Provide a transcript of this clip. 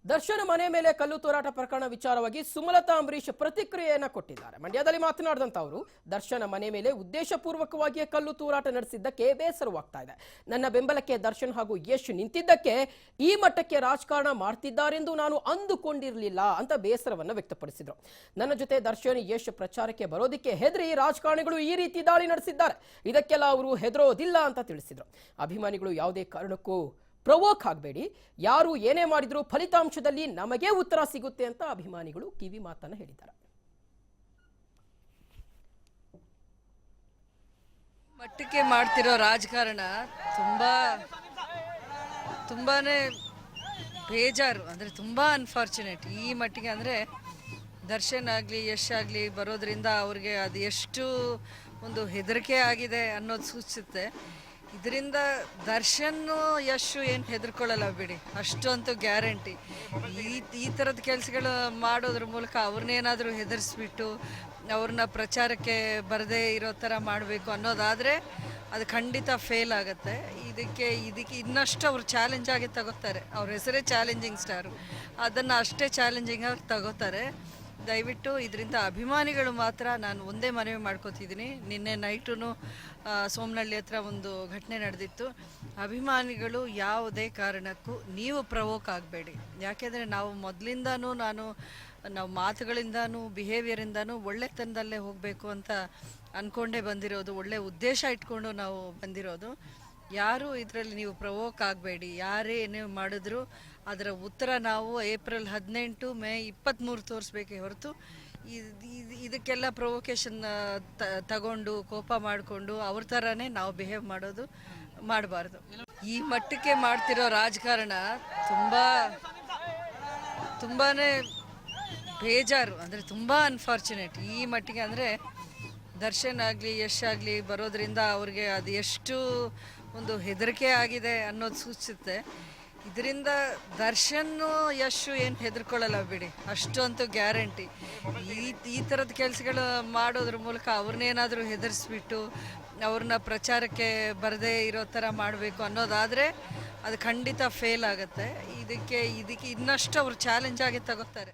ದರ್ಶನ್ ಮನೆ ಮೇಲೆ ಕಲ್ಲು ತೂರಾಟ ಪ್ರಕರಣ ವಿಚಾರವಾಗಿ ಸುಮಲತಾ ಅಂಬರೀಶ್ ಪ್ರತಿಕ್ರಿಯೆಯನ್ನ ಕೊಟ್ಟಿದ್ದಾರೆ. ಮಂಡ್ಯದಲ್ಲಿ ಮಾತನಾಡಿದಂತ ಅವರು ದರ್ಶನ್ ಮನೆ ಮೇಲೆ ಉದ್ದೇಶಪೂರ್ವಕವಾಗಿಯೇ ಕಲ್ಲು ತೂರಾಟ ನಡೆಸಿದ್ದಕ್ಕೆ ಬೇಸರವಾಗ್ತಾ ಇದೆ. ನನ್ನ ಬೆಂಬಲಕ್ಕೆ ದರ್ಶನ್ ಹಾಗೂ ಯಶ್ ನಿಂತಿದ್ದಕ್ಕೆ ಈ ಮಟ್ಟಕ್ಕೆ ರಾಜಕಾರಣ ಮಾಡ್ತಿದ್ದಾರೆಂದು ನಾನು ಅಂದುಕೊಂಡಿರಲಿಲ್ಲ ಅಂತ ಬೇಸರವನ್ನ ವ್ಯಕ್ತಪಡಿಸಿದ್ರು. ನನ್ನ ಜೊತೆ ದರ್ಶನ್ ಯಶ್ ಪ್ರಚಾರಕ್ಕೆ ಬರೋದಕ್ಕೆ ಹೆದರಿ ರಾಜಕಾರಣಿಗಳು ಈ ರೀತಿ ದಾಳಿ ನಡೆಸಿದ್ದಾರೆ. ಇದಕ್ಕೆಲ್ಲ ಅವರು ಹೆದರೋದಿಲ್ಲ ಅಂತ ತಿಳಿಸಿದ್ರು. ಅಭಿಮಾನಿಗಳು ಯಾವುದೇ ಕಾರಣಕ್ಕೂ ಪ್ರವೋಕ್ ಆಗಬೇಡಿ, ಯಾರು ಏನೇ ಮಾಡಿದ್ರು ಫಲಿತಾಂಶದಲ್ಲಿ ನಮಗೆ ಉತ್ತರ ಸಿಗುತ್ತೆ ಅಂತ ಅಭಿಮಾನಿಗಳು ಕಿವಿ ಮಾತನ್ನ ಹೇಳಿದ್ದಾರೆ. ಮಟ್ಟಕ್ಕೆ ಮಾಡ್ತಿರೋ ರಾಜಕಾರಣ ತುಂಬಾನೇ ಬೇಜಾರು, ಅಂದರೆ ತುಂಬಾ ಅನ್ಫಾರ್ಚುನೇಟ್. ಈ ಮಟ್ಟಿಗೆ ಅಂದರೆ ದರ್ಶನ್ ಆಗಲಿ ಯಶ್ ಆಗಲಿ ಬರೋದ್ರಿಂದ ಅವ್ರಿಗೆ ಅದು ಎಷ್ಟು ಒಂದು ಹೆದರಿಕೆ ಆಗಿದೆ ಅನ್ನೋದು ಸೂಚಿಸುತ್ತೆ. ಇದರಿಂದ ದರ್ಶನ್ ಯಶ್ ಏನು ಹೆದರ್ಕೊಳ್ಳಲ್ಲ ಬಿಡಿ, ಅಷ್ಟು ಅಂತೂ ಗ್ಯಾರಂಟಿ. ಈ ಥರದ ಕೆಲಸಗಳು ಮಾಡೋದ್ರ ಮೂಲಕ ಅವ್ರನ್ನೇನಾದರೂ ಹೆದರಿಸ್ಬಿಟ್ಟು ಅವ್ರನ್ನ ಪ್ರಚಾರಕ್ಕೆ ಬರದೇ ಇರೋ ಥರ ಮಾಡಬೇಕು ಅನ್ನೋದಾದರೆ ಅದು ಖಂಡಿತ ಫೇಲ್ ಆಗುತ್ತೆ. ಇದಕ್ಕೆ ಇನ್ನಷ್ಟು ಅವ್ರು ಚಾಲೆಂಜ್ ಆಗಿ ತಗೋತಾರೆ. ಅವ್ರ ಹೆಸರೇ ಚಾಲೆಂಜಿಂಗ್ ಸ್ಟಾರು, ಅದನ್ನು ಅಷ್ಟೇ ಚಾಲೆಂಜಿಂಗ್ ಆಗಿ ತಗೋತಾರೆ. ದಯವಿಟ್ಟು ಇದರಿಂದ ಅಭಿಮಾನಿಗಳು ಮಾತ್ರ ನಾನು ಒಂದೇ ಮನವಿ ಮಾಡ್ಕೋತಿದ್ದೀನಿ. ನಿನ್ನೆ ನೈಟು ಸೋಮನಹಳ್ಳಿ ಹತ್ರ ಒಂದು ಘಟನೆ ನಡೆದಿತ್ತು. ಅಭಿಮಾನಿಗಳು ಯಾವುದೇ ಕಾರಣಕ್ಕೂ ನೀವು ಪ್ರವೋಕ್ ಆಗಬೇಡಿ. ಯಾಕೆಂದರೆ ನಾವು ಮೊದಲಿಂದನೂ ನಾವು ಮಾತುಗಳಿಂದನೂ ಬಿಹೇವಿಯರಿಂದನೂ ಒಳ್ಳೆತನದಲ್ಲೇ ಹೋಗಬೇಕು ಅಂತ ಅಂದ್ಕೊಂಡೇ ಬಂದಿರೋದು, ಒಳ್ಳೆ ಉದ್ದೇಶ ಇಟ್ಕೊಂಡು ನಾವು ಬಂದಿರೋದು. ಯಾರೂ ಇದರಲ್ಲಿ ನೀವು ಪ್ರವೋಕ್ ಆಗಬೇಡಿ. ಯಾರೇ ಏನೇ ಮಾಡಿದ್ರು ಅದರ ಉತ್ತರ ನಾವು ಏಪ್ರಿಲ್ 18 ಮೇ 23 ತೋರಿಸ್ಬೇಕೇ ಹೊರತು ಇದಕ್ಕೆಲ್ಲ ಪ್ರೊವೊಕೇಶನ್ ತಗೊಂಡು ಕೋಪ ಮಾಡಿಕೊಂಡು ಅವ್ರ ಥರನೇ ನಾವು ಬಿಹೇವ್ ಮಾಡಬಾರ್ದು. ಈ ಮಟ್ಟಕ್ಕೆ ಮಾಡ್ತಿರೋ ರಾಜಕಾರಣ ತುಂಬಾನೇ ಬೇಜಾರು, ಅಂದರೆ ತುಂಬ ಅನ್ಫಾರ್ಚುನೇಟ್. ಈ ಮಟ್ಟಿಗೆ ಅಂದರೆ ದರ್ಶನ್ ಆಗಲಿ ಯಶ್ ಆಗಲಿ ಬರೋದ್ರಿಂದ ಅವ್ರಿಗೆ ಅದು ಎಷ್ಟು ಒಂದು ಹೆದರಿಕೆ ಆಗಿದೆ ಅನ್ನೋದು ಸೂಚಿಸುತ್ತೆ. ಇದರಿಂದ ದರ್ಶನ್ ಯಶ್ ಏನು ಹೆದರ್ಕೊಳ್ಳಲ್ಲ ಬಿಡಿ, ಅಷ್ಟು ಅಂತೂ ಗ್ಯಾರಂಟಿ. ಈ ಥರದ ಕೆಲಸಗಳು ಮಾಡೋದ್ರ ಮೂಲಕ ಅವ್ರನ್ನೇನಾದರೂ ಹೆದರಿಸ್ಬಿಟ್ಟು ಅವ್ರನ್ನ ಪ್ರಚಾರಕ್ಕೆ ಬರದೇ ಇರೋ ಥರ ಮಾಡಬೇಕು ಅನ್ನೋದಾದರೆ ಅದು ಖಂಡಿತ ಫೇಲ್ ಆಗುತ್ತೆ. ಇದಕ್ಕೆ ಇನ್ನಷ್ಟು ಅವ್ರು ಚಾಲೆಂಜ್ ಆಗಿ ತಗೋತಾರೆ.